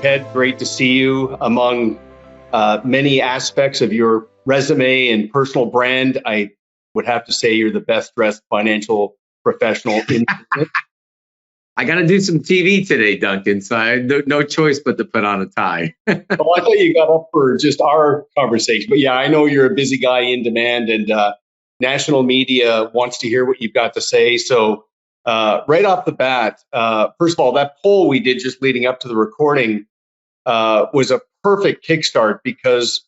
Ted, great to see you. Among many aspects of your resume and personal brand, I would have to say you're the best dressed financial professional in business. I got to do some TV today, Duncan, so I had no choice but to put on a tie. Well, I thought you got up for just our conversation, but yeah, I know you're a busy guy, in demand, and national media wants to hear what you've got to say. So right off the bat, first of all, that poll we did just leading up to the recording was a perfect kickstart, because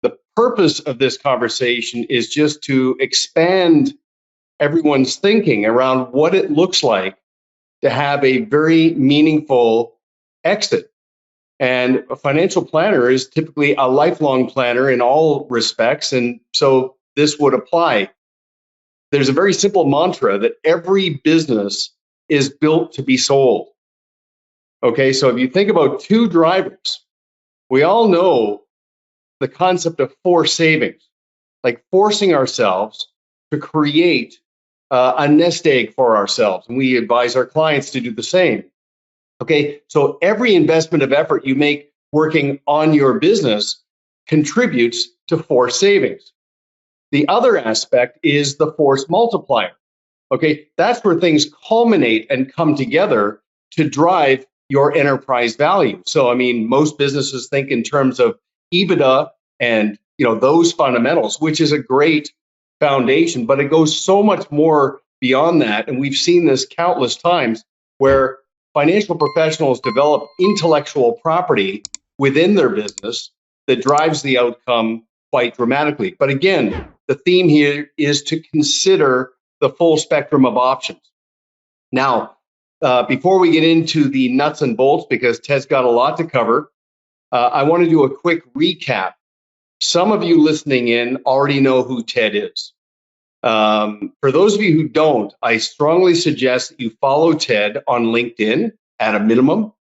the purpose of this conversation is just to expand everyone's thinking around what it looks like to have a very meaningful exit. And a financial planner is typically a lifelong planner in all respects. And so this would apply. There's a very simple mantra that every business is built to be sold. Okay, so if you think about two drivers, we all know the concept of forced savings, like forcing ourselves to create a nest egg for ourselves. And we advise our clients to do the same. Okay, so every investment of effort you make working on your business contributes to forced savings. The other aspect is the force multiplier. Okay, that's where things culminate and come together to drive your enterprise value. So, I mean, most businesses think in terms of EBITDA and those fundamentals, which is a great foundation, but it goes so much more beyond that. And we've seen this countless times where financial professionals develop intellectual property within their business that drives the outcome quite dramatically. But again, the theme here is to consider the full spectrum of options. Now, before we get into the nuts and bolts, because Ted's got a lot to cover, I want to do a quick recap. Some of you listening in already know who Ted is. For those of you who don't, I strongly suggest that you follow Ted on LinkedIn at a minimum.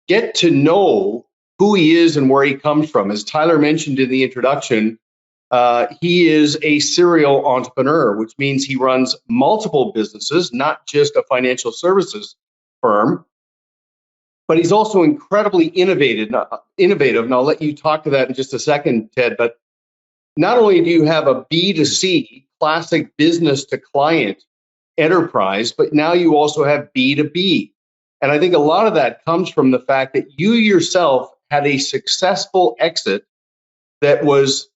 Get to know who he is and where he comes from. As Tyler mentioned in the introduction, he is a serial entrepreneur, which means he runs multiple businesses, not just a financial services firm. But he's also incredibly innovative, and I'll let you talk to that in just a second, Ted. But not only do you have a B2C, classic business to client enterprise, but now you also have B2B. And I think a lot of that comes from the fact that you yourself had a successful exit that was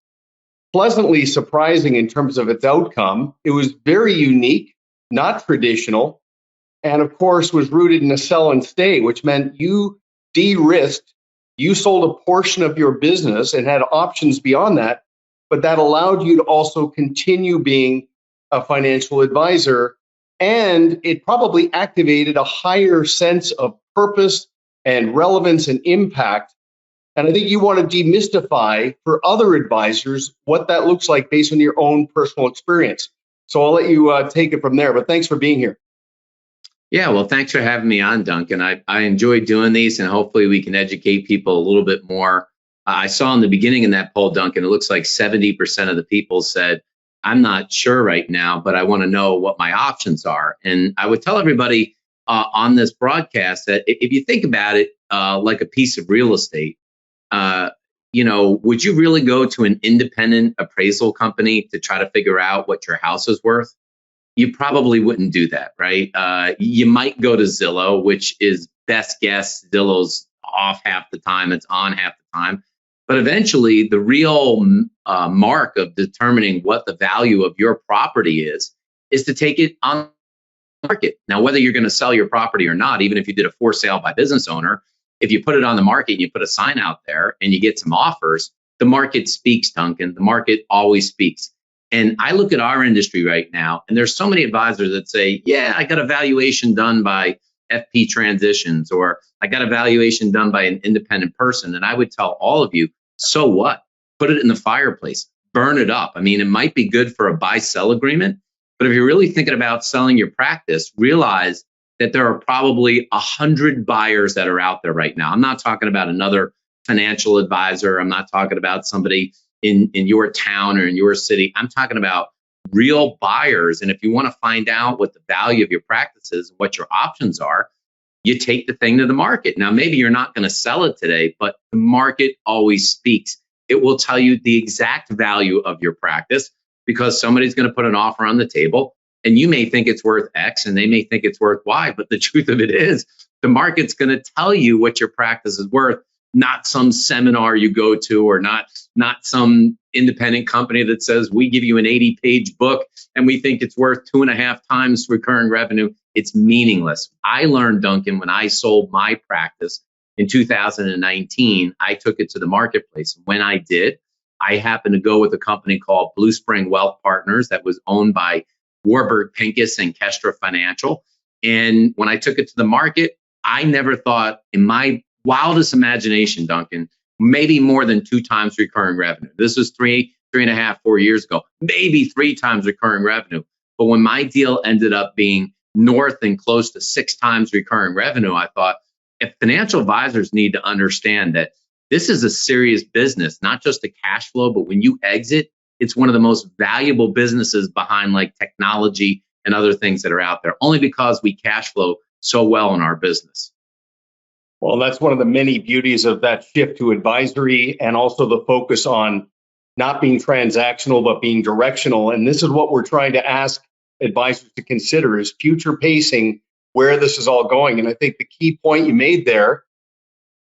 pleasantly surprising in terms of its outcome. It was very unique, not traditional, and of course was rooted in a sell and stay, which meant you de-risked, you sold a portion of your business and had options beyond that, but that allowed you to also continue being a financial advisor. And it probably activated a higher sense of purpose and relevance and impact. And I think you want to demystify for other advisors what that looks like based on your own personal experience. So I'll let you take it from there, but thanks for being here. Yeah, well, thanks for having me on, Duncan. I enjoy doing these, and hopefully we can educate people a little bit more. I saw in the beginning in that poll, Duncan, it looks like 70% of the people said, I'm not sure right now, but I want to know what my options are. And I would tell everybody on this broadcast that if you think about it like a piece of real estate, would you really go to an independent appraisal company to try to figure out what your house is worth? You probably wouldn't do that, right? You might go to Zillow, which is best guess. Zillow's off half the time, it's on half the time. But eventually, the real mark of determining what the value of your property is to take it on the market. Now, whether you're going to sell your property or not, even if you did a for sale by business owner, if you put it on the market and you put a sign out there and you get some offers, the market speaks, Duncan. The market always speaks. And I look at our industry right now, and there's so many advisors that say, yeah, I got a valuation done by FP Transitions, or I got a valuation done by an independent person. And I would tell all of you, so what? Put it in the fireplace, burn it up. I mean, it might be good for a buy-sell agreement, but if you're really thinking about selling your practice, realize that there are probably 100 buyers that are out there right now. I'm not talking about another financial advisor. I'm not talking about somebody in your town or in your city. I'm talking about real buyers. And if you want to find out what the value of your practice is, what your options are, you take the thing to the market. Now, maybe you're not going to sell it today, but the market always speaks. It will tell you the exact value of your practice because somebody's going to put an offer on the table and you may think it's worth X and they may think it's worth Y. But the truth of it is the market's going to tell you what your practice is worth, not some seminar you go to or not some independent company that says we give you an 80-page book and we think it's worth 2.5 times recurring revenue. It's meaningless. I learned, Duncan, when I sold my practice in 2019, I took it to the marketplace. When I did, I happened to go with a company called Blue Spring Wealth Partners that was owned by Warburg Pincus and Kestra Financial. And when I took it to the market, I never thought in my wildest imagination, Duncan, maybe more than 2 times recurring revenue. This was 3.5, 4 years ago, maybe 3 times recurring revenue. But when my deal ended up being north and close to 6 times recurring revenue, I thought, if financial advisors need to understand that this is a serious business, not just a cash flow, but when you exit, it's one of the most valuable businesses behind like technology and other things that are out there, only because we cash flow so well in our business. Well, that's one of the many beauties of that shift to advisory and also the focus on not being transactional, but being directional. And this is what we're trying to ask advisors to consider is future pacing where this is all going. And I think the key point you made there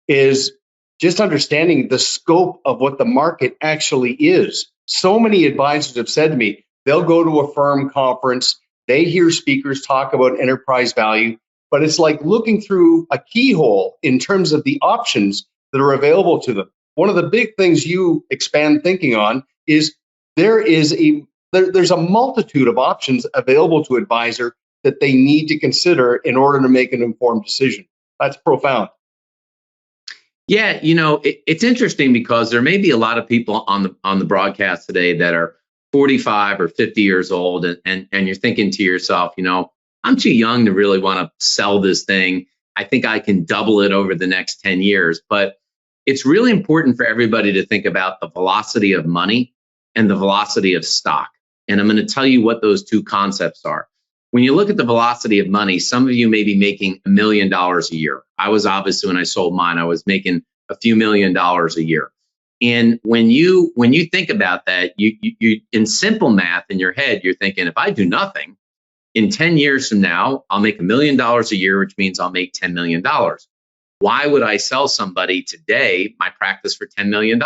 is just understanding the scope of what the market actually is. So many advisors have said to me, they'll go to a firm conference, they hear speakers talk about enterprise value, but it's like looking through a keyhole in terms of the options that are available to them. One of the big things you expand thinking on is there's a multitude of options available to advisor that they need to consider in order to make an informed decision. That's profound. Yeah, it's interesting because there may be a lot of people on the broadcast today that are 45 or 50 years old, and you're thinking to yourself, I'm too young to really want to sell this thing. I think I can double it over the next 10 years. But it's really important for everybody to think about the velocity of money and the velocity of stock. And I'm going to tell you what those two concepts are. When you look at the velocity of money, some of you may be making $1 million a year. I was obviously, when I sold mine, I was making a few $1 million a year. And when you think about that, you in simple math in your head, you're thinking, if I do nothing, in 10 years from now, I'll make $1 million a year, which means I'll make $10 million. Why would I sell somebody today my practice for $10 million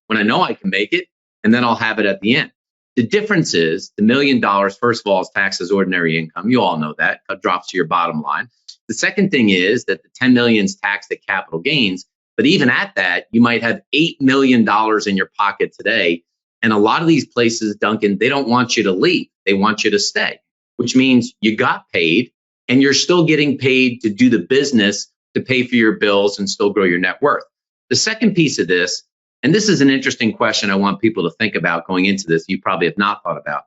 when I know I can make it and then I'll have it at the end? The difference is the $1 million, first of all, is taxed as ordinary income. You all know that. It drops to your bottom line. The second thing is that the 10 million is taxed at capital gains. But even at that, you might have $8 million in your pocket today. And a lot of these places, Duncan, they don't want you to leave. They want you to stay, which means you got paid and you're still getting paid to do the business, to pay for your bills and still grow your net worth. The second piece of this, and this is an interesting question I want people to think about going into this, you probably have not thought about.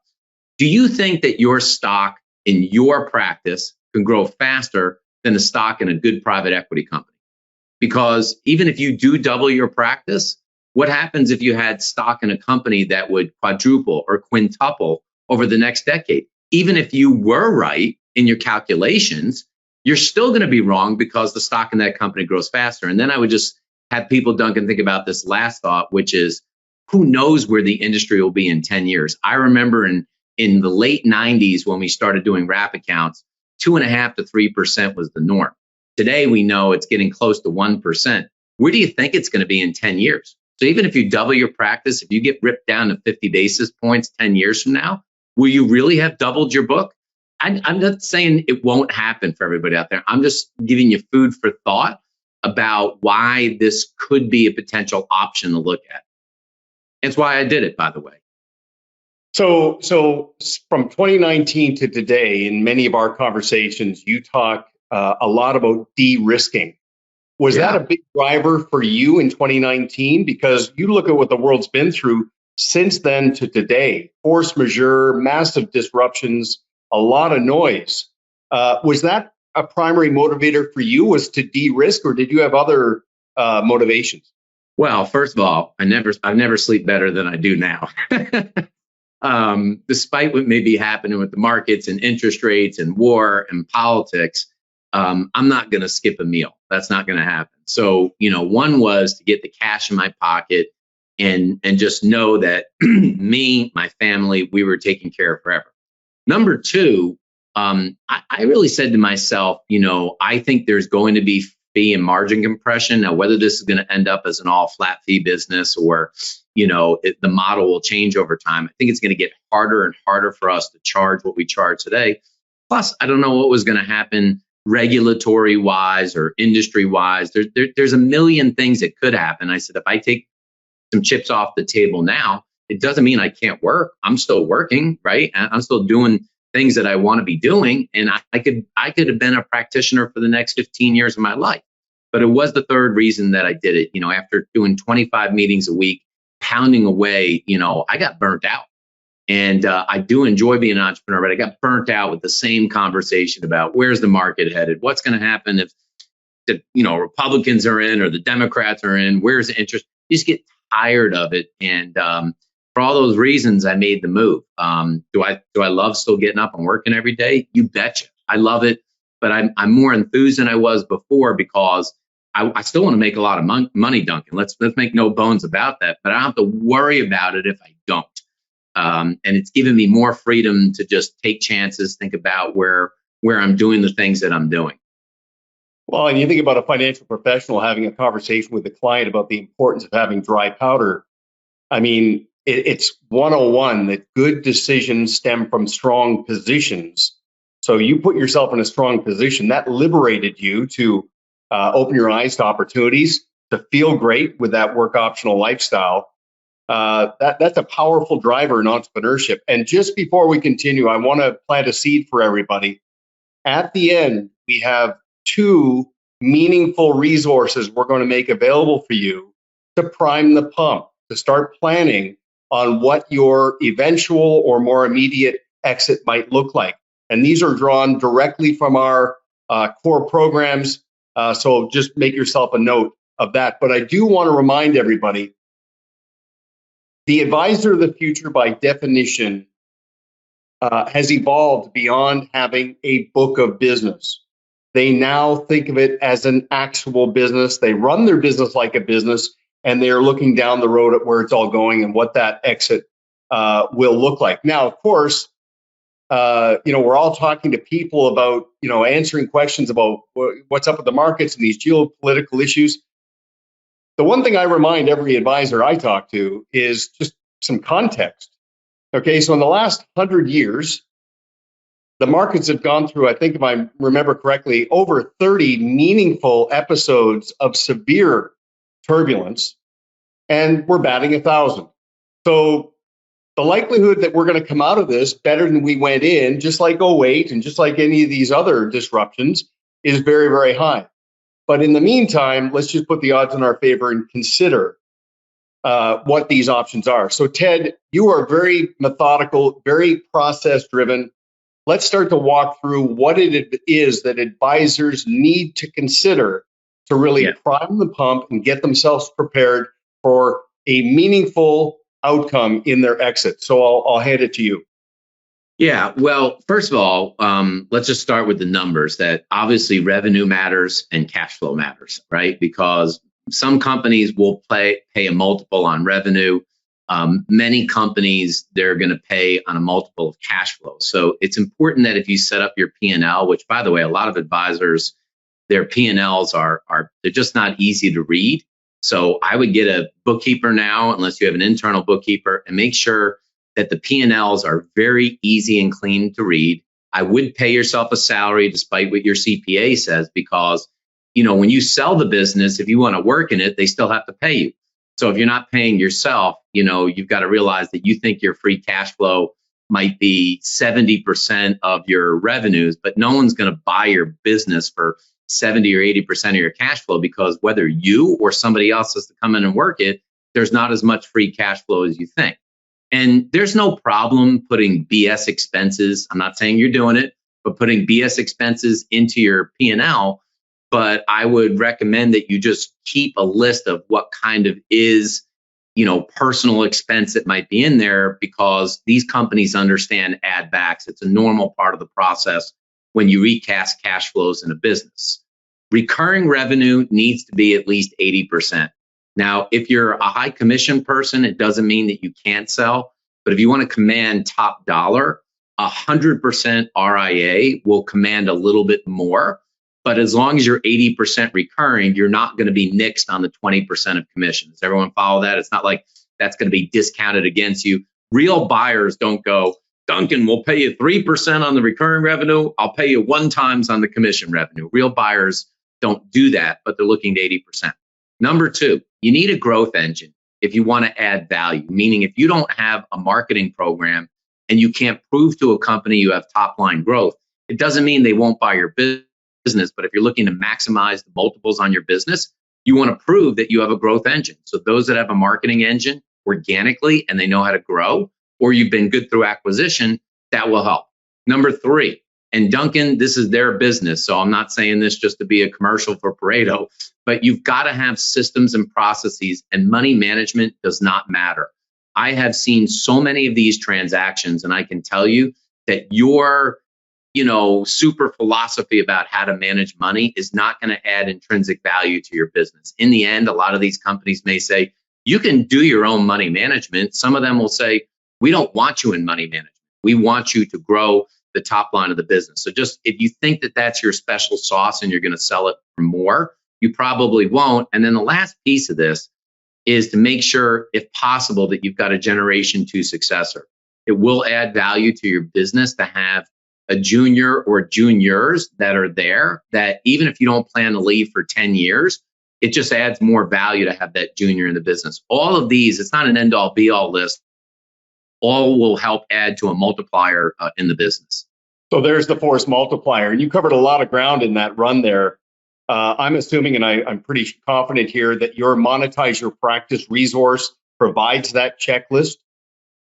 Do you think that your stock in your practice can grow faster than a stock in a good private equity company? Because even if you do double your practice, what happens if you had stock in a company that would quadruple or quintuple over the next decade? Even if you were right in your calculations, you're still going to be wrong because the stock in that company grows faster. And then I would just have people, Duncan, think about this last thought, which is who knows where the industry will be in 10 years. I remember in the late 90s when we started doing wrap accounts, 2.5% to 3% was the norm. Today, we know it's getting close to 1%. Where do you think it's going to be in 10 years? So even if you double your practice, if you get ripped down to 50 basis points 10 years from now, will you really have doubled your book? I'm not saying it won't happen for everybody out there. I'm just giving you food for thought about why this could be a potential option to look at. That's why I did it, by the way. So from 2019 to today, in many of our conversations, you talk a lot about de-risking. Was that a big driver for you in 2019? Because you look at what the world's been through since then to today, force majeure, massive disruptions, a lot of noise. Was that a primary motivator for you, was to de-risk, or did you have other motivations? Well, first of all, I've never slept better than I do now. Despite what may be happening with the markets and interest rates and war and politics, I'm not going to skip a meal. That's not going to happen. So, one was to get the cash in my pocket and just know that me, my family, we were taken care of forever. Number two, I really said to myself, I think there's going to be fee and margin compression. Now, whether this is going to end up as an all flat fee business or, the model will change over time. I think it's going to get harder and harder for us to charge what we charge today. Plus, I don't know what was going to happen regulatory wise or industry wise. There's a million things that could happen. I said, if I take some chips off the table now, it doesn't mean I can't work. I'm still working, right? I'm still doing things that I want to be doing. And I could have been a practitioner for the next 15 years of my life. But it was the third reason that I did it. After doing 25 meetings a week, pounding away, I got burnt out. And I do enjoy being an entrepreneur, but I got burnt out with the same conversation about where's the market headed? What's going to happen if the Republicans are in or the Democrats are in? Where's the interest? You just get tired of it. And for all those reasons, I made the move. Do I love still getting up and working every day? You betcha. I love it, but I'm more enthused than I was before because I still want to make a lot of money, Duncan. Let's make no bones about that. But I don't have to worry about it if I don't. And it's given me more freedom to just take chances, think about where I'm doing the things that I'm doing. Well, and you think about a financial professional having a conversation with a client about the importance of having dry powder. I mean, it's 101 that good decisions stem from strong positions. So you put yourself in a strong position that liberated you to open your eyes to opportunities, to feel great with that work optional lifestyle. That's a powerful driver in entrepreneurship. And just before we continue, I want to plant a seed for everybody. At the end, we have 2 meaningful resources we're going to make available for you to prime the pump, to start planning on what your eventual or more immediate exit might look like. And these are drawn directly from our core programs. So just make yourself a note of that. But I do want to remind everybody, the advisor of the future, by definition, has evolved beyond having a book of business. They now think of it as an actual business. They run their business like a business, and they're looking down the road at where it's all going and what that exit will look like. Now, of course, we're all talking to people about, answering questions about what's up with the markets and these geopolitical issues. The one thing I remind every advisor I talk to is just some context. Okay, so in the last 100 years, the markets have gone through, I think if I remember correctly, over 30 meaningful episodes of severe turbulence, and we're batting 1,000. So the likelihood that we're going to come out of this better than we went in, just like '08 and just like any of these other disruptions, is very, very high. But in the meantime, let's just put the odds in our favor and consider what these options are. So Ted, you are very methodical, very process driven. Let's start to walk through what it is that advisors need to consider to really prime the pump and get themselves prepared for a meaningful outcome in their exit. So I'll hand it to you. Yeah, well, first of all, let's just start with the numbers. That obviously revenue matters and cash flow matters, right? Because some companies will pay a multiple on revenue. Many companies, they're going to pay on a multiple of cash flow. So it's important that if you set up your P&L, which by the way, a lot of advisors, their P&Ls they're just not easy to read. So I would get a bookkeeper now, unless you have an internal bookkeeper, and make sure that the P&Ls are very easy and clean to read. I would pay yourself a salary despite what your CPA says, because when you sell the business, if you want to work in it, they still have to pay you. So if you're not paying yourself, you've got to realize that you think your free cash flow might be 70% of your revenues, but no one's going to buy your business for 70 or 80% of your cash flow, because whether you or somebody else has to come in and work it, there's not as much free cash flow as you think. And there's no problem putting BS expenses. I'm not saying you're doing it, but putting BS expenses into your P&L. But I would recommend that you just keep a list of what kind of personal expense that might be in there, because these companies understand add backs. It's a normal part of the process when you recast cash flows in a business. Recurring revenue needs to be at least 80%. Now, if you're a high commission person, it doesn't mean that you can't sell. But if you want to command top dollar, 100% RIA will command a little bit more. But as long as you're 80% recurring, you're not going to be nixed on the 20% of commission. Does everyone follow that? It's not like that's going to be discounted against you. Real buyers don't go, Duncan, we'll pay you 3% on the recurring revenue. I'll pay you 1 times on the commission revenue. Real buyers don't do that, but they're looking at 80%. Number 2, you need a growth engine if you want to add value, meaning if you don't have a marketing program and you can't prove to a company you have top line growth, it doesn't mean they won't buy your business. But if you're looking to maximize the multiples on your business, you want to prove that you have a growth engine. So those that have a marketing engine organically and they know how to grow, or you've been good through acquisition, that will help. Number 3, and Duncan, this is their business, so I'm not saying this just to be a commercial for Pareto, but you've got to have systems and processes, and money management does not matter. I have seen so many of these transactions, and I can tell you that your super philosophy about how to manage money is not going to add intrinsic value to your business. In the end, a lot of these companies may say, you can do your own money management. Some of them will say, we don't want you in money management. We want you to grow the top line of the business. So just if you think that that's your special sauce and you're going to sell it for more, you probably won't. And then the last piece of this is to make sure, if possible, that you've got a generation 2 successor. It will add value to your business to have a junior or juniors that are there, that even if you don't plan to leave for 10 years, it just adds more value to have that junior in the business. All of these, it's not an end all be all list. All will help add to a multiplier in the business. So there's the force multiplier. And you covered a lot of ground in that run there. I'm assuming, and I'm pretty confident here, that your Monetize Your Practice resource provides that checklist.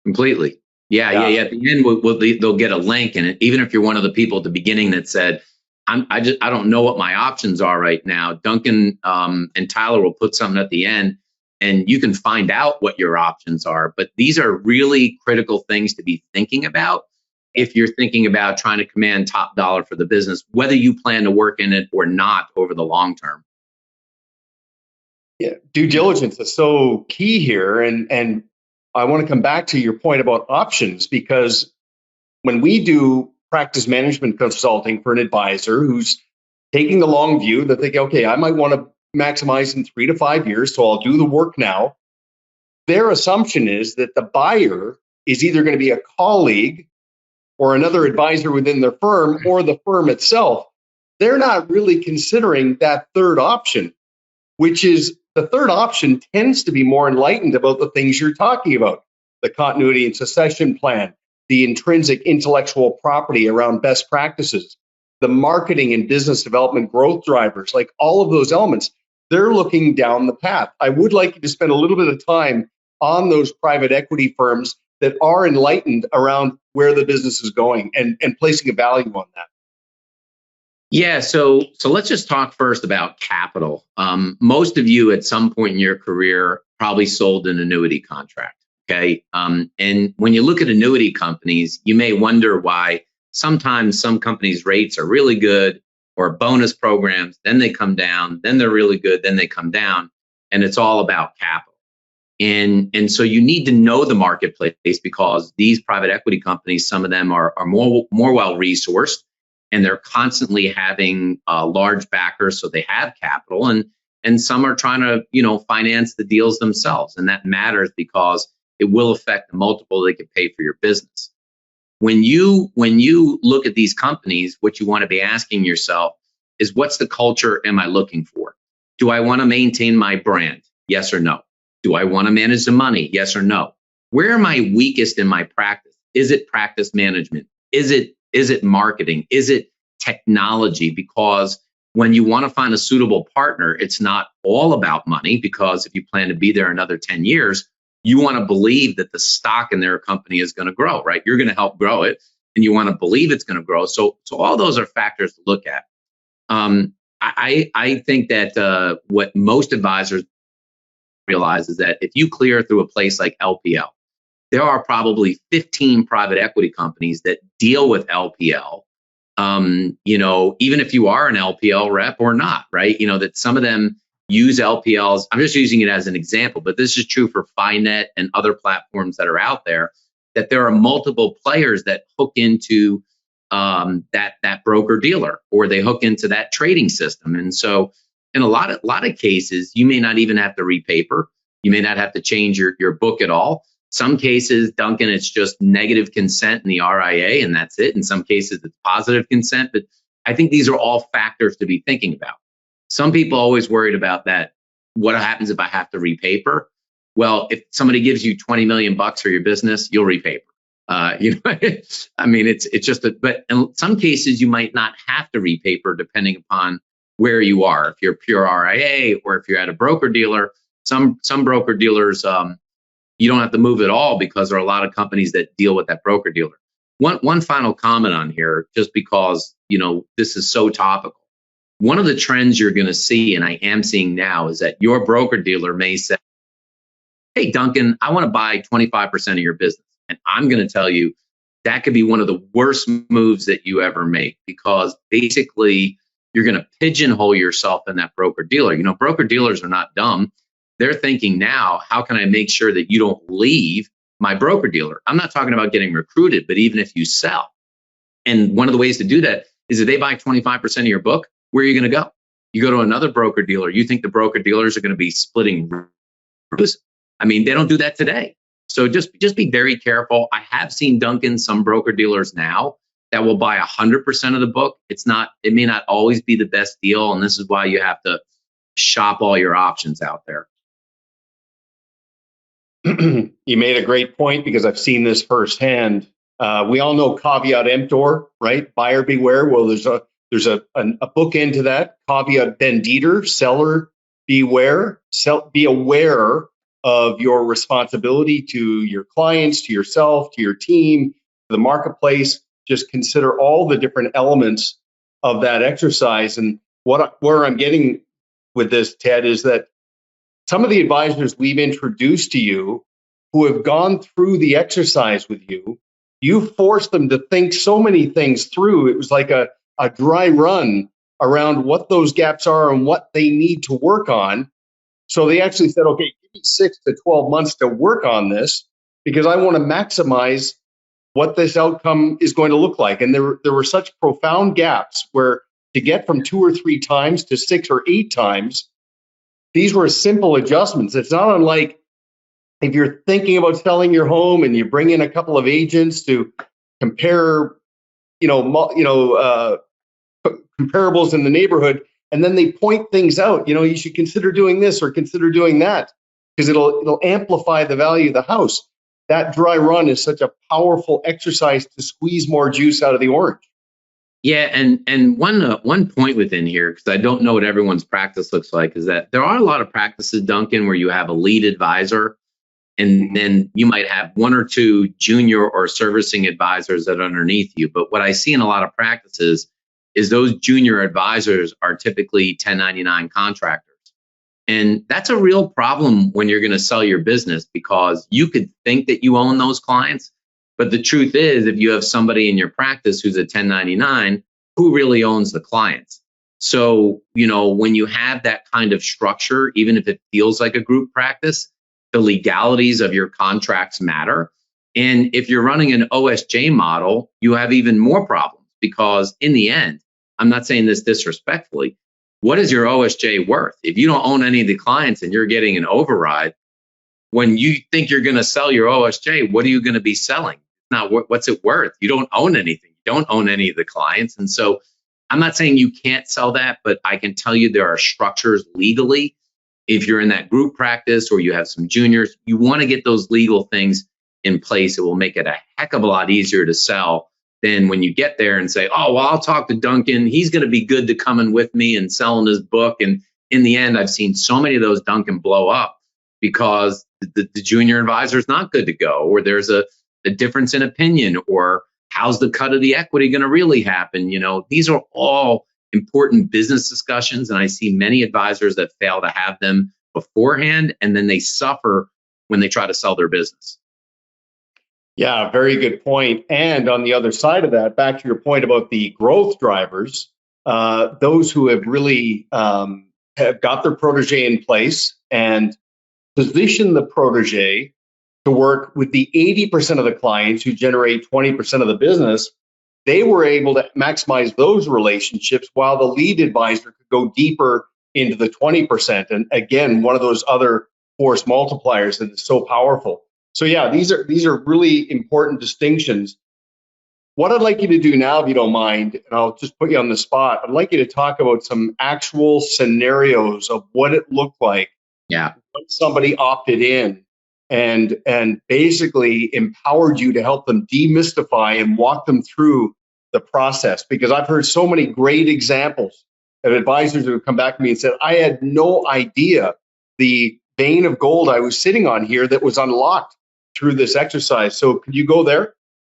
Completely. Yeah. At the end, they'll get a link. And even if you're one of the people at the beginning that said, I don't know what my options are right now, Duncan and Tyler will put something at the end, and you can find out what your options are. But these are really critical things to be thinking about if you're thinking about trying to command top dollar for the business, whether you plan to work in it or not over the long term. Yeah, due diligence is so key here. And I want to come back to your point about options, because when we do practice management consulting for an advisor who's taking the long view, that they go, okay, I might want to maximize in 3 to 5 years, so I'll do the work now. Their assumption is that the buyer is either going to be a colleague or another advisor within their firm or the firm itself. They're not really considering that third option, which is the third option tends to be more enlightened about the things you're talking about: the continuity and succession plan, the intrinsic intellectual property around best practices, the marketing and business development growth drivers, like all of those elements. They're looking down the path. I would like you to spend a little bit of time on those private equity firms that are enlightened around where the business is going and placing a value on that. Yeah, so let's just talk first about capital. Most of you at some point in your career probably sold an annuity contract, okay? And when you look at annuity companies, you may wonder why sometimes some companies' rates are really good, or bonus programs, then they come down, then they're really good, then they come down, and it's all about capital. And so you need to know the marketplace, because these private equity companies, some of them are more well-resourced, and they're constantly having large backers, so they have capital, and some are trying to finance the deals themselves, and that matters because it will affect the multiple they could pay for your business. When you look at these companies, what you want to be asking yourself is, what's the culture am I looking for? Do I want to maintain my brand? Yes or no? Do I want to manage the money? Yes or no? Where am I weakest in my practice? Is it practice management? Is it marketing? Is it technology? Because when you want to find a suitable partner, it's not all about money, because if you plan to be there another 10 years, you want to believe that the stock in their company is going to grow, right? You're going to help grow it, and you want to believe it's going to grow. So all those are factors to look at. I think that what most advisors realize is that if you clear through a place like LPL, there are probably 15 private equity companies that deal with LPL Even if you are an LPL rep or not, right? That some of them use LPLs. I'm just using it as an example, but this is true for FiNet and other platforms that are out there, that there are multiple players that hook into that broker dealer, or they hook into that trading system. And so in a lot of cases, you may not even have to repaper. You may not have to change your book at all. Some cases, Duncan, it's just negative consent in the RIA, and that's it. In some cases, it's positive consent. But I think these are all factors to be thinking about. Some people are always worried about that. What happens if I have to repaper? Well, if somebody gives you $20 million for your business, you'll repaper. I mean, it's just but in some cases you might not have to repaper depending upon where you are. If you're a pure RIA or if you're at a broker dealer, some broker dealers, you don't have to move at all because there are a lot of companies that deal with that broker dealer. One final comment on here, just because, this is so topical. One of the trends you're going to see, and I am seeing now, is that your broker dealer may say, hey, Duncan, I want to buy 25% of your business. And I'm going to tell you that could be one of the worst moves that you ever make, because basically you're going to pigeonhole yourself in that broker dealer. Broker dealers are not dumb. They're thinking now, how can I make sure that you don't leave my broker dealer? I'm not talking about getting recruited, but even if you sell. And one of the ways to do that is if they buy 25% of your book, where are you going to go? You go to another broker dealer. You think the broker dealers are going to be splitting? I mean, they don't do that today. So just be very careful. I have seen, Duncan, some broker dealers now that will buy 100% of the book. It may not always be the best deal. And this is why you have to shop all your options out there. You made a great point, because I've seen this firsthand. We all know caveat emptor, right? Buyer beware. Well, there's a bookend to that. Caveat venditer, seller beware. Be aware of your responsibility to your clients, to yourself, to your team, to the marketplace. Just consider all the different elements of that exercise. And where I'm getting with this, Ted, is that some of the advisors we've introduced to you who have gone through the exercise with you, you forced them to think so many things through. It was like a dry run around what those gaps are and what they need to work on. So they actually said, okay, give me 6 to 12 months to work on this, because I want to maximize what this outcome is going to look like. And there were such profound gaps where to get from 2 or 3 times to 6 or 8 times, these were simple adjustments. It's not unlike if you're thinking about selling your home and you bring in a couple of agents to compare, comparables in the neighborhood, and then they point things out. You should consider doing this or consider doing that, because it'll amplify the value of the house. That dry run is such a powerful exercise to squeeze more juice out of the orange. Yeah, and one point within here, because I don't know what everyone's practice looks like, is that there are a lot of practices, Duncan, where you have a lead advisor, and then you might have 1 or 2 junior or servicing advisors that are underneath you. But what I see in a lot of practices is those junior advisors are typically 1099 contractors. And that's a real problem when you're going to sell your business, because you could think that you own those clients. But the truth is, if you have somebody in your practice who's a 1099, who really owns the clients? So, when you have that kind of structure, even if it feels like a group practice, the legalities of your contracts matter. And if you're running an OSJ model, you have even more problems, because in the end, I'm not saying this disrespectfully, what is your OSJ worth? If you don't own any of the clients and you're getting an override, when you think you're going to sell your OSJ, what are you going to be selling? Now, what's it worth? You don't own anything. You don't own any of the clients. And so I'm not saying you can't sell that, but I can tell you there are structures legally. If you're in that group practice or you have some juniors, you want to get those legal things in place. It will make it a heck of a lot easier to sell than when you get there and say, oh, well, I'll talk to Duncan. He's going to be good to coming with me and selling his book. And in the end, I've seen so many of those, Duncan, blow up because the junior advisor is not good to go, or there's a difference in opinion, or how's the cut of the equity going to really happen? These are all important business discussions. And I see many advisors that fail to have them beforehand, and then they suffer when they try to sell their business. Yeah, very good point. And on the other side of that, back to your point about the growth drivers, those who have really have got their protege in place and position the protege to work with the 80% of the clients who generate 20% of the business, they were able to maximize those relationships while the lead advisor could go deeper into the 20%. And again, one of those other force multipliers that is so powerful. So yeah, these are really important distinctions. What I'd like you to do now, if you don't mind, and I'll just put you on the spot, I'd like you to talk about some actual scenarios of what it looked like Yeah. when somebody opted in and basically empowered you to help them demystify and walk them through the process. Because I've heard so many great examples of advisors who have come back to me and said, I had no idea the vein of gold I was sitting on here that was unlocked through this exercise. So could you go there?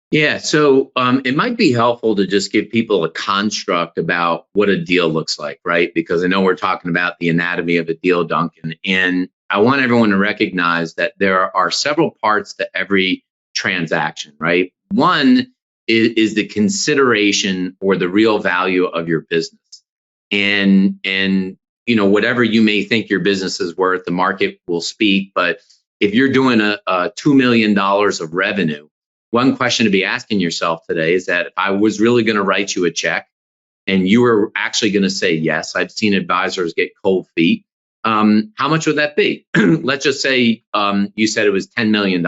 Yeah, so it might be helpful to just give people a construct about what a deal looks like, right? Because I know we're talking about the anatomy of a deal, Duncan, and I want everyone to recognize that there are several parts to every transaction, right? One is the consideration or the real value of your business, and you know, whatever you may think your business is worth, the market will speak. But if you're doing a $2 million of revenue, one question to be asking yourself today is that if I was really going to write you a check and you were actually going to say yes, I've seen advisors get cold feet. How much would that be? Let's just say you said it was $10 million.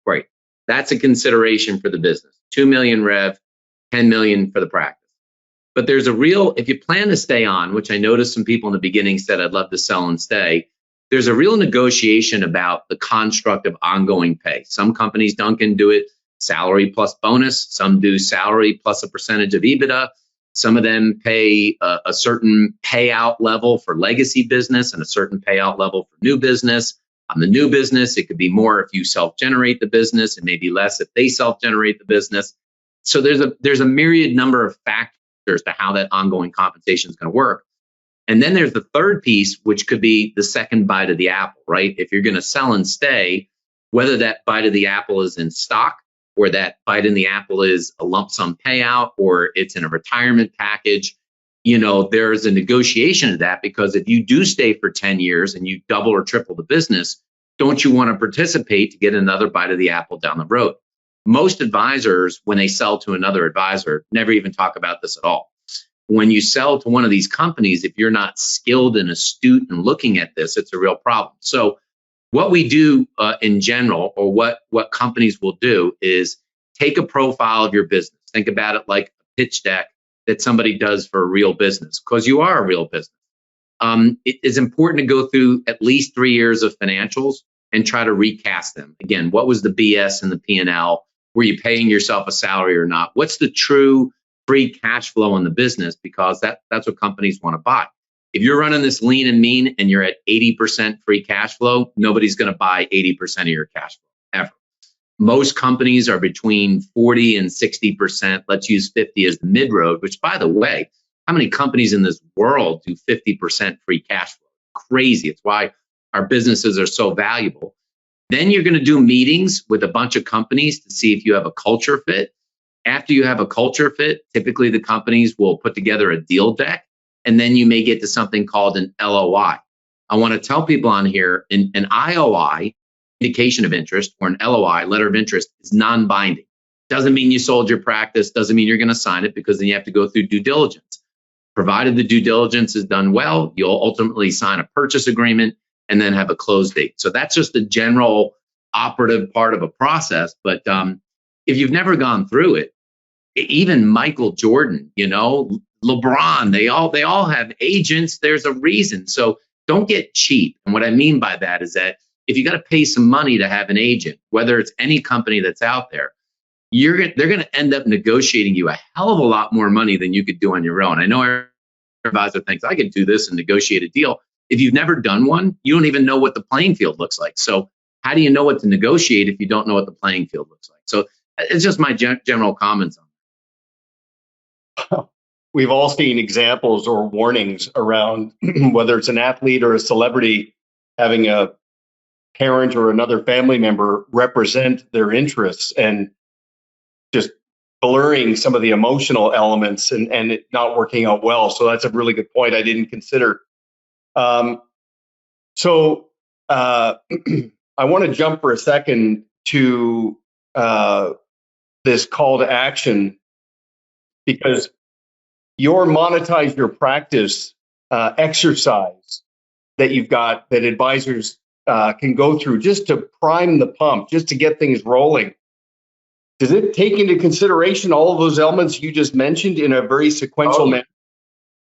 Great. That's a consideration for the business. 2 million rev, 10 million for the practice. But there's a real, if you plan to stay on, which I noticed some people in the beginning said, I'd love to sell and stay. There's a real negotiation about the construct of ongoing pay. Some companies, Duncan, do it salary plus bonus. Some do salary plus a percentage of EBITDA. Some of them pay a certain payout level for legacy business and a certain payout level for new business. On the new business, it could be more if you self-generate the business, and maybe less if they self-generate the business. So there's a myriad number of factors to how that ongoing compensation is going to work. And then there's the third piece, which could be the second bite of the apple, right? If you're going to sell and stay, whether that bite of the apple is in stock, or that bite in the apple is a lump sum payout, or it's in a retirement package, you know, there's a negotiation of that, because if you do stay for 10 years and you double or triple the business, don't you want to participate to get another bite of the apple down the road? Most advisors, when they sell to another advisor, never even talk about this at all. When you sell to one of these companies, if you're not skilled and astute and looking at this, it's a real problem. So what we do in general, or what companies will do, is take a profile of your business. Think about it like a pitch deck that somebody does for a real business, because you are a real business. It is important to go through at least 3 years of financials and try to recast them. Again, what was the BS in the P&L? Were you paying yourself a salary or not? What's the true free cash flow in the business? Because that's what companies want to buy. If you're running this lean and mean and you're at 80% free cash flow, nobody's going to buy 80% of your cash flow ever. Most companies are between 40 and 60%. Let's use 50 as the mid road, which, by the way, how many companies in this world do 50% free cash flow? Crazy. It's why our businesses are so valuable. Then you're going to do meetings with a bunch of companies to see if you have a culture fit. After you have a culture fit, typically the companies will put together a deal deck, and then you may get to something called an LOI. I want to tell people on here, an IOI, indication of interest, or an LOI, letter of interest, is non-binding. Doesn't mean you sold your practice, doesn't mean you're going to sign it, because then you have to go through due diligence. Provided the due diligence is done well, you'll ultimately sign a purchase agreement and then have a close date. So that's just the general operative part of a process. But if you've never gone through it, even Michael Jordan, you know, LeBron, they all have agents. There's a reason. So don't get cheap. And what I mean by that is that if you got to pay some money to have an agent, whether it's any company that's out there, they're going to end up negotiating you a hell of a lot more money than you could do on your own. I know every advisor thinks I could do this and negotiate a deal. If you've never done one, you don't even know what the playing field looks like. So how do you know what to negotiate if you don't know what the playing field looks like? So it's just my general comments on it. We've all seen examples or warnings around whether it's an athlete or a celebrity having a parent or another family member represent their interests, and just blurring some of the emotional elements and it not working out well. So that's a really good point I didn't consider. Um, so I want to jump for a second to this call to action, because your monetize your practice exercise that you've got, that advisors can go through just to prime the pump, just to get things rolling. Does it take into consideration all of those elements you just mentioned in a very sequential manner?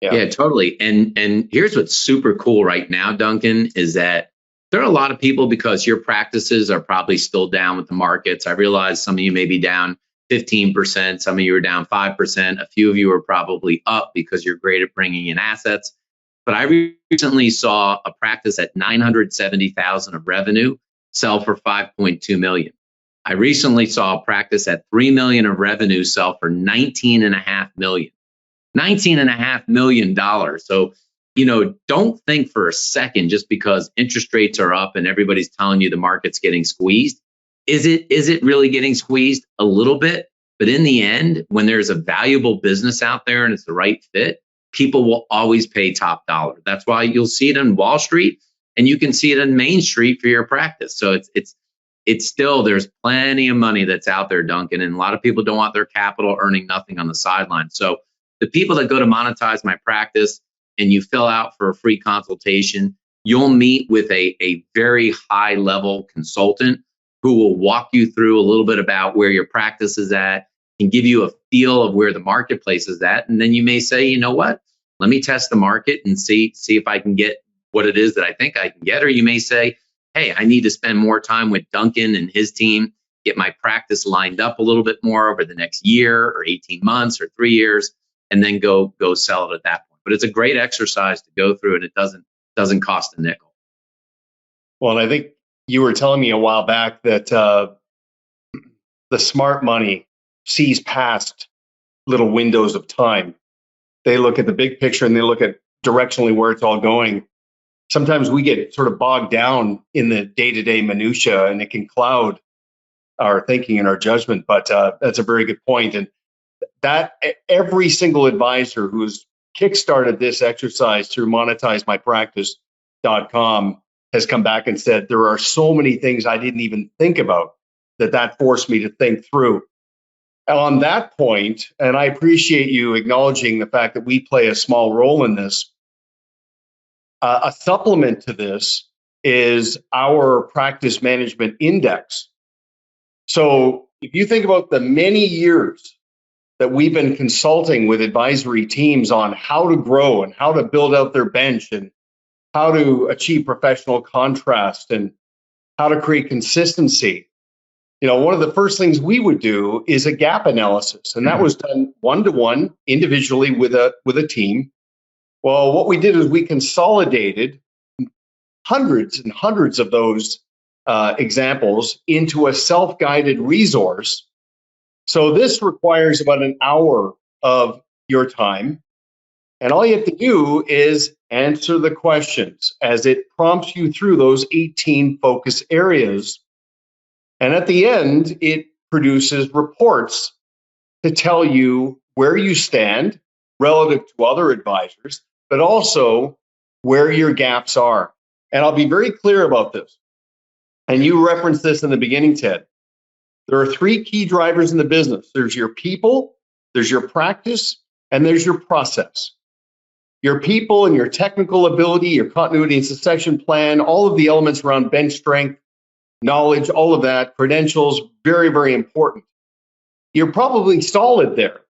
Yeah, totally. And here's what's super cool right now, Duncan, is that there are a lot of people, because your practices are probably still down with the markets. I realize some of you may be down 15%, some of you are down 5%. A few of you are probably up because you're great at bringing in assets. But I recently saw a practice at 970,000 of revenue sell for 5.2 million. I recently saw a practice at 3 million of revenue sell for 19.5 million. $19.5 million. So, don't think for a second, just because interest rates are up and everybody's telling you the market's getting squeezed. Is it really getting squeezed? A little bit. But in the end, when there's a valuable business out there and it's the right fit, people will always pay top dollar. That's why you'll see it on Wall Street, and you can see it on Main Street for your practice. So it's still, there's plenty of money that's out there, Duncan, and a lot of people don't want their capital earning nothing on the sideline. So the people that go to monetize my practice and you fill out for a free consultation, you'll meet with a very high level consultant who will walk you through a little bit about where your practice is at and give you a feel of where the marketplace is at. And then you may say, you know what, let me test the market and see if I can get what it is that I think I can get. Or you may say, hey, I need to spend more time with Duncan and his team, get my practice lined up a little bit more over the next year or 18 months or 3 years, and then go sell it at that point. But it's a great exercise to go through, and it doesn't cost a nickel. Well, and I think you were telling me a while back that the smart money sees past little windows of time. They look at the big picture and they look at directionally where it's all going. Sometimes we get sort of bogged down in the day-to-day minutia, and it can cloud our thinking and our judgment. But that's a very good point. And that every single advisor who's kickstarted this exercise through monetizemypractice.com has come back and said, there are so many things I didn't even think about that forced me to think through. On that point, and I appreciate you acknowledging the fact that we play a small role in this, a supplement to this is our practice management index. So if you think about the many years that we've been consulting with advisory teams on how to grow and how to build out their bench and how to achieve professional contrast and how to create consistency, one of the first things we would do is a gap analysis, and that was done one-to-one individually with a team. Well, what we did is we consolidated hundreds and hundreds of those examples into a self-guided resource. So this requires about an hour of your time. And all you have to do is answer the questions as it prompts you through those 18 focus areas. And at the end, it produces reports to tell you where you stand relative to other advisors, but also where your gaps are. And I'll be very clear about this. And you referenced this in the beginning, Ted. There are 3 key drivers in the business. There's your people, there's your practice, and there's your process. Your people and your technical ability, your continuity and succession plan, all of the elements around bench strength, knowledge, all of that, credentials, very, very important. You're probably solid there.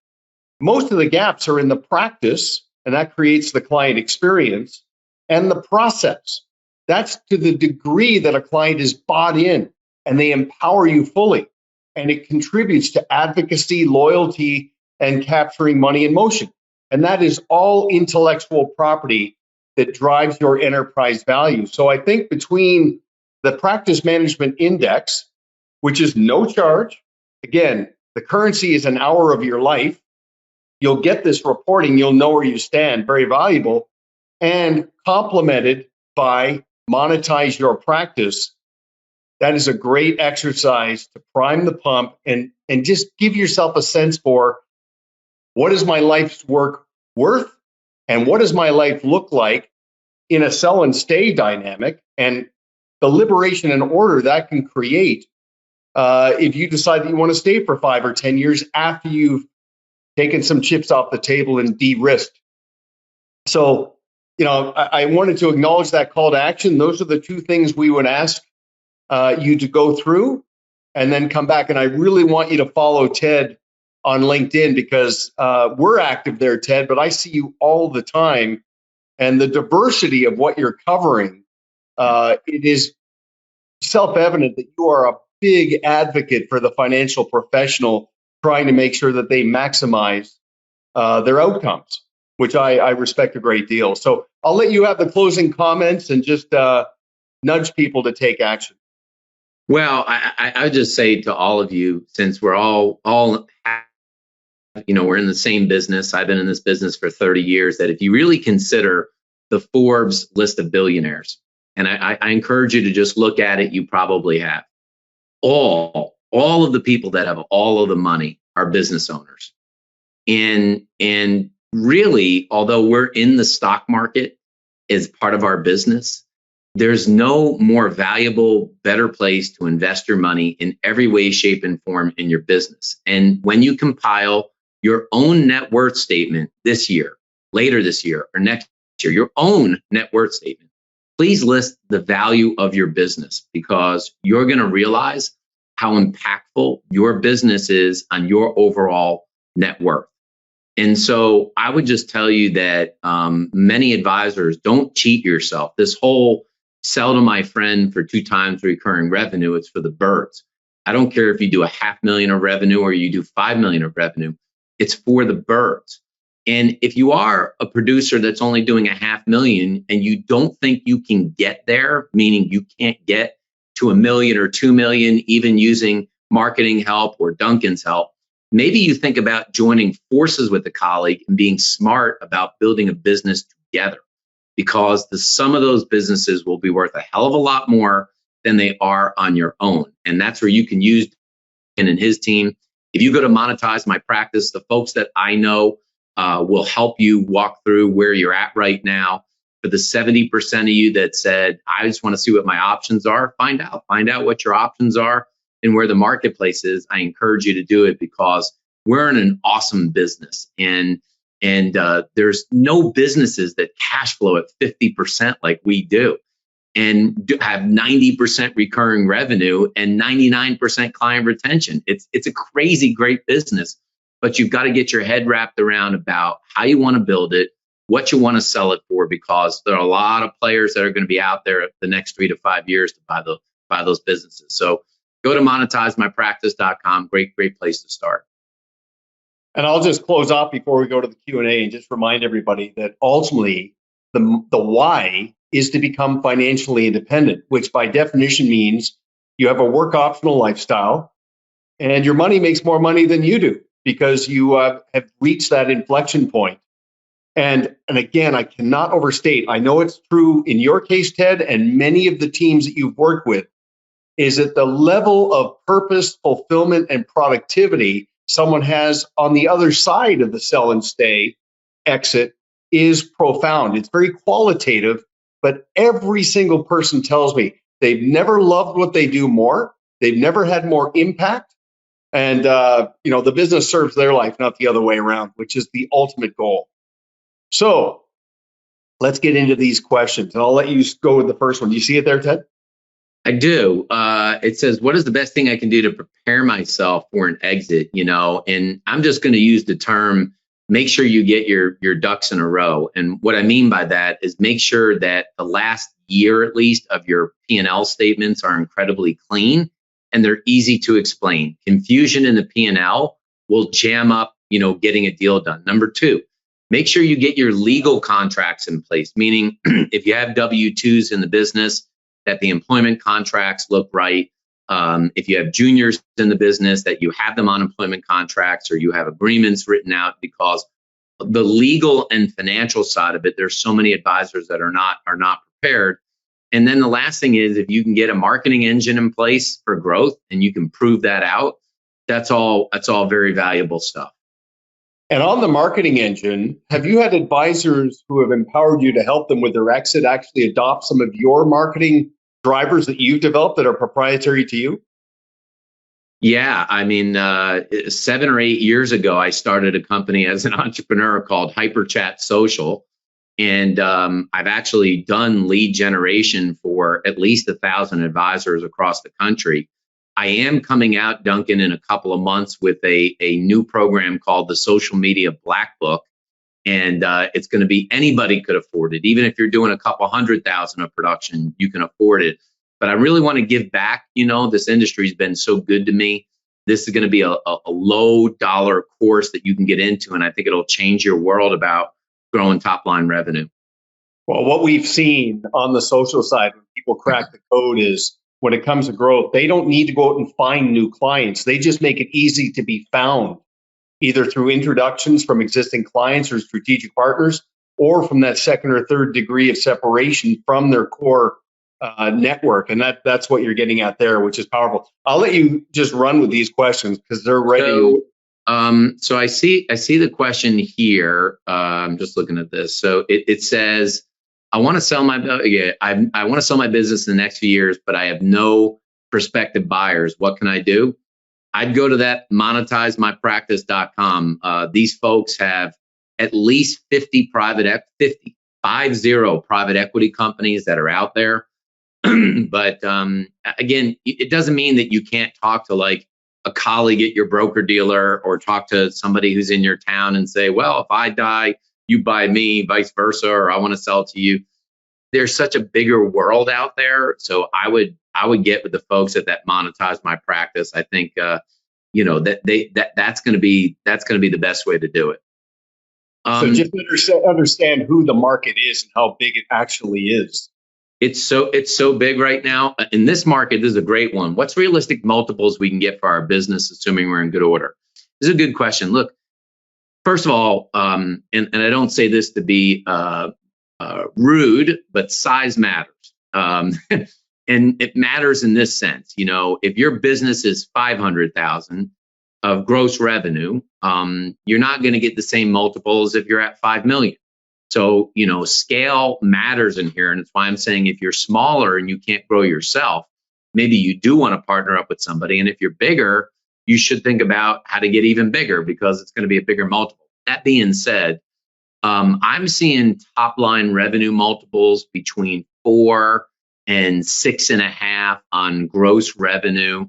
Most of the gaps are in the practice, and that creates the client experience, and the process. That's to the degree that a client is bought in and they empower you fully. And it contributes to advocacy, loyalty, and capturing money in motion. And that is all intellectual property that drives your enterprise value. So I think between the practice management index, which is no charge, again, the currency is an hour of your life. You'll get this reporting, you'll know where you stand, very valuable, and complemented by monetize your practice. that is a great exercise to prime the pump and just give yourself a sense for what is my life's work worth and what does my life look like in a sell and stay dynamic, and the liberation and order that can create if you decide that you want to stay for 5 or 10 years after you've taken some chips off the table and de-risked. So, I wanted to acknowledge that call to action. Those are the two things we would ask you to go through and then come back. And I really want you to follow Ted on LinkedIn because we're active there, Ted, but I see you all the time. And the diversity of what you're covering, it is self-evident that you are a big advocate for the financial professional trying to make sure that they maximize their outcomes, which I respect a great deal. So I'll let you have the closing comments and just nudge people to take action. Well, I would just say to all of you, since we're all we're in the same business. I've been in this business for 30 years, that if you really consider the Forbes list of billionaires, and I encourage you to just look at it, you probably have. All of the people that have all of the money are business owners. And really, although we're in the stock market as part of our business, there's no more valuable, better place to invest your money in every way, shape, and form in your business. And when you compile your own net worth statement this year, later this year, or next year, your own net worth statement, please list the value of your business, because you're going to realize how impactful your business is on your overall net worth. And so I would just tell you that many advisors, don't cheat yourself. This whole sell to my friend for 2 times recurring revenue, it's for the birds. I don't care if you do $500,000 of revenue or you do $5 million of revenue, it's for the birds. And if you are a producer that's only doing $500,000 and you don't think you can get there, meaning you can't get to $1 million or $2 million, even using marketing help or Duncan's help, maybe you think about joining forces with a colleague and being smart about building a business together, because the sum of those businesses will be worth a hell of a lot more than they are on your own. And that's where you can use Duncan and his team. If you go to Monetize My Practice, the folks that I know will help you walk through where you're at right now. For the 70% of you that said, I just want to see what my options are, find out what your options are and where the marketplace is. I encourage you to do it, because we're in an awesome business. And there's no businesses that cash flow at 50% like we do, and have 90% recurring revenue and 99% client retention. It's a crazy great business, but you've got to get your head wrapped around about how you want to build it, what you want to sell it for, because there are a lot of players that are going to be out there the next 3 to 5 years to buy those businesses. So go to monetizemypractice.com. Great place to start. And I'll just close off before we go to the Q&A and just remind everybody that ultimately the why is to become financially independent, which by definition means you have a work optional lifestyle and your money makes more money than you do, because you have reached that inflection point. And again, I cannot overstate, I know it's true in your case, Ted, and many of the teams that you've worked with, is that the level of purpose, fulfillment, and productivity someone has on the other side of the sell and stay exit is profound. It's very qualitative, but every single person tells me they've never loved what they do more. They've never had more impact. And, the business serves their life, not the other way around, which is the ultimate goal. So let's get into these questions. And I'll let you go with the first one. Do you see it there, Ted? I do. It says, what is the best thing I can do to prepare myself for an exit? And I'm just going to use the term, make sure you get your ducks in a row. And what I mean by that is make sure that the last year, at least, of your P&L statements are incredibly clean and they're easy to explain. Confusion in the P&L will jam up, getting a deal done. Number 2, make sure you get your legal contracts in place, meaning if you have W-2s in the business, that the employment contracts look right. If you have juniors in the business, that you have them on employment contracts or you have agreements written out, because the legal and financial side of it, there's so many advisors that are not prepared. And then the last thing is, if you can get a marketing engine in place for growth and you can prove that out, that's all very valuable stuff. And on the marketing engine, have you had advisors who have empowered you to help them with their exit actually adopt some of your marketing drivers that you've developed that are proprietary to you? Yeah, I mean, 7 or 8 years ago, I started a company as an entrepreneur called HyperChat Social, and I've actually done lead generation for at least 1,000 advisors across the country. I am coming out, Duncan, in a couple of months with a new program called the Social Media Black Book, and it's going to be anybody could afford it. Even if you're doing a couple 100,000 of production, you can afford it. But I really want to give back. This industry's been so good to me. This is going to be a low dollar course that you can get into, and I think it'll change your world about growing top line revenue. Well, what we've seen on the social side when people crack the code is when it comes to growth, they don't need to go out and find new clients. They just make it easy to be found, either through introductions from existing clients or strategic partners, or from that second or third degree of separation from their core network. And that's what you're getting at there, which is powerful. I'll let you just run with these questions because they're ready. So I see the question here. I'm just looking at this. So it says, I want to sell my I want to sell my business in the next few years, but I have no prospective buyers. What can I do? I'd go to that monetizemypractice.com. These folks have at least 50 private equity companies that are out there. But again, it doesn't mean that you can't talk to like a colleague at your broker dealer or talk to somebody who's in your town and say, well, if I die, you buy me, vice versa, or I want to sell to you. There's such a bigger world out there. So I would get with the folks at that Monetize My Practice. I think that's going to be the best way to do it. So just understand who the market is and how big it actually is. It's so big right now. In this market, this is a great one. What's realistic multiples we can get for our business, assuming we're in good order? This is a good question. Look, first of all, and I don't say this to be rude, but size matters. And it matters in this sense. If your business is 500,000 of gross revenue, you're not going to get the same multiples if you're at 5 million. So, scale matters in here. And it's why I'm saying if you're smaller and you can't grow yourself, maybe you do want to partner up with somebody. And if you're bigger, you should think about how to get even bigger because it's going to be a bigger multiple. That being said, I'm seeing top line revenue multiples between 4 and 6.5 on gross revenue.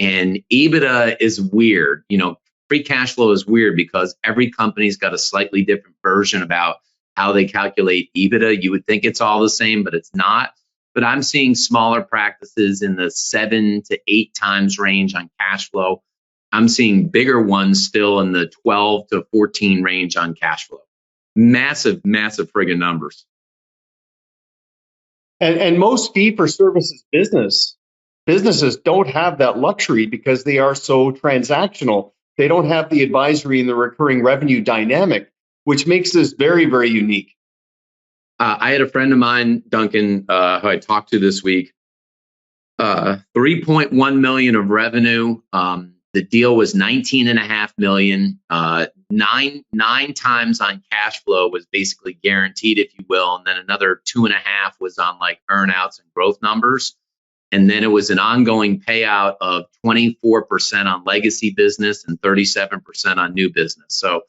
And EBITDA is weird. Free cash flow is weird because every company's got a slightly different version about how they calculate EBITDA. You would think it's all the same, but it's not. But I'm seeing smaller practices in the 7 to 8 times range on cash flow. I'm seeing bigger ones still in the 12 to 14 range on cash flow. Massive friggin' numbers. And most fee for services businesses don't have that luxury because they are so transactional. They don't have the advisory and the recurring revenue dynamic, which makes this very, very unique. I had a friend of mine, Duncan, who I talked to this week, 3.1 million of revenue. The deal was 19.5 million. Nine times on cash flow was basically guaranteed, if you will. And then another 2.5 was on like earnouts and growth numbers. And then it was an ongoing payout of 24% on legacy business and 37% on new business. So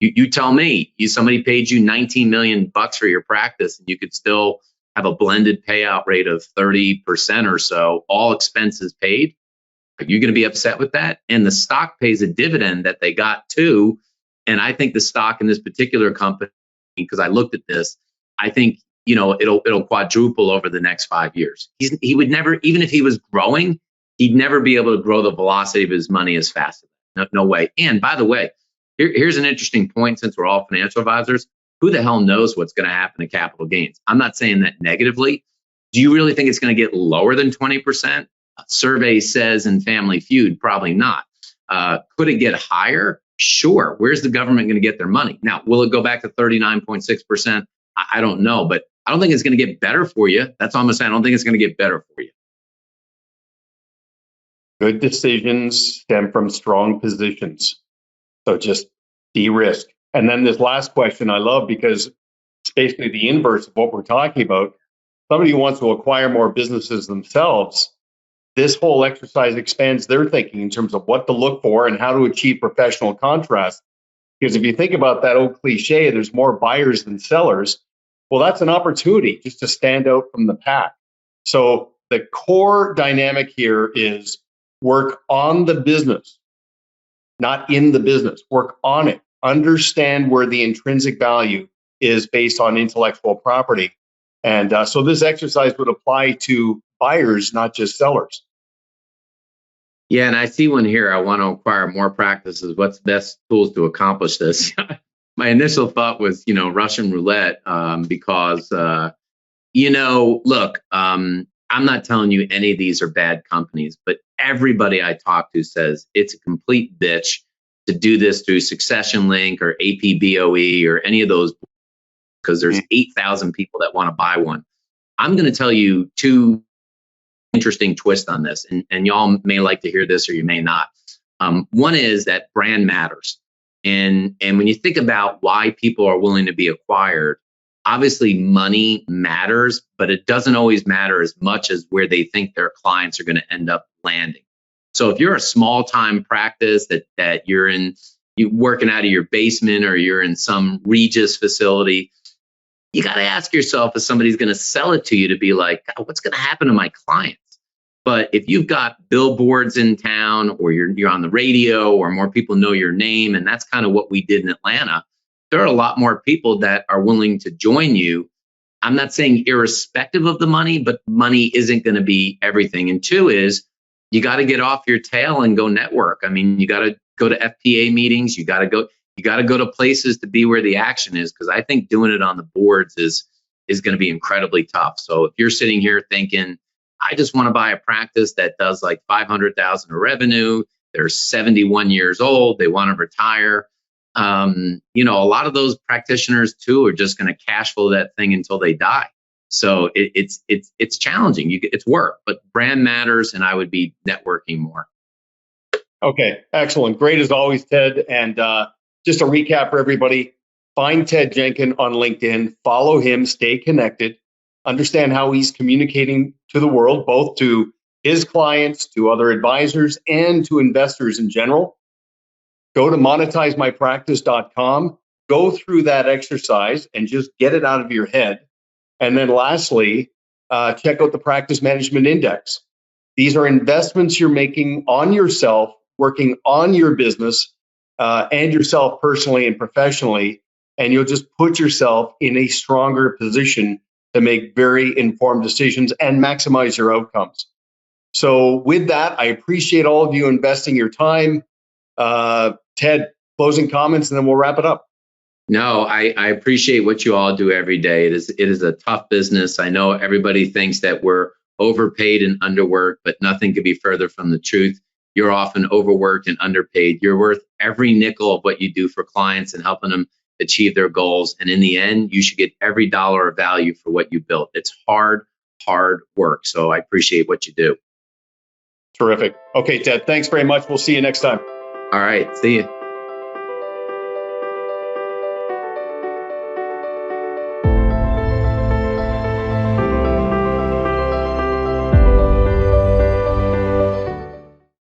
you tell me, somebody paid you $19 million for your practice, and you could still have a blended payout rate of 30% or so, all expenses paid. Are you going to be upset with that? And the stock pays a dividend that they got too. And I think the stock in this particular company, because I looked at this, I think it'll quadruple over the next 5 years. He would never, even if he was growing, he'd never be able to grow the velocity of his money as fast. No way. And by the way, here's an interesting point. Since we're all financial advisors, who the hell knows what's going to happen to capital gains? I'm not saying that negatively. Do you really think it's going to get lower than 20%? Survey says in Family Feud, probably not. Could it get higher? Sure. Where's the government going to get their money? Now, will it go back to 39.6%? I don't know. But I don't think it's going to get better for you. That's all I'm saying. I don't think it's going to get better for you. Good decisions stem from strong positions. So just de-risk. And then this last question I love because it's basically the inverse of what we're talking about. Somebody who wants to acquire more businesses themselves, this whole exercise expands their thinking in terms of what to look for and how to achieve professional contrast. Because if you think about that old cliche, there's more buyers than sellers. Well, that's an opportunity just to stand out from the pack. So the core dynamic here is work on the business, not in the business. Work on it. Understand where the intrinsic value is based on intellectual property. And so this exercise would apply to buyers, not just sellers. Yeah, and I see one here. I want to acquire more practices. What's the best tools to accomplish this? My initial thought was, Russian roulette, because, look, I'm not telling you any of these are bad companies, but everybody I talk to says it's a complete bitch to do this through Succession Link or APBOE or any of those, because there's 8,000 people that want to buy one. I'm going to tell you two interesting twists on this, and y'all may like to hear this or you may not. One is that brand matters. And when you think about why people are willing to be acquired, obviously money matters, but it doesn't always matter as much as where they think their clients are going to end up landing. So if you're a small time practice that you're working out of your basement or you're in some Regis facility, you got to ask yourself if somebody's going to sell it to you to be like, God, what's going to happen to my clients? But if you've got billboards in town or you're on the radio or more people know your name, and that's kind of what we did in Atlanta, there are a lot more people that are willing to join you. I'm not saying irrespective of the money, but money isn't going to be everything. And two is you got to get off your tail and go network. I mean, you got to go to FPA meetings. You got to go to places to be where the action is, because I think doing it on the boards is going to be incredibly tough. So if you're sitting here thinking, I just want to buy a practice that does like 500,000 of revenue, they're 71 years old, they want to retire. A lot of those practitioners too are just going to cash flow that thing until they die. So it's challenging. It's work, but brand matters, and I would be networking more. Okay, excellent. Great as always, Ted. And just a recap for everybody, find Ted Jenkin on LinkedIn, follow him, stay connected, understand how he's communicating to the world, both to his clients, to other advisors, and to investors in general. Go to monetizemypractice.com, go through that exercise and just get it out of your head. And then lastly, check out the Practice Management Index. These are investments you're making on yourself, working on your business and yourself personally and professionally, and you'll just put yourself in a stronger position to make very informed decisions and maximize your outcomes. So with that, I appreciate all of you investing your time. Ted, closing comments, and then we'll wrap it up. No, I appreciate what you all do every day. It is a tough business. I know everybody thinks that we're overpaid and underworked, but nothing could be further from the truth. You're often overworked and underpaid. You're worth every nickel of what you do for clients and helping them achieve their goals. And in the end, you should get every dollar of value for what you built. It's hard work. So I appreciate what you do. Terrific. Okay, Ted, thanks very much. We'll see you next time. All right. See you.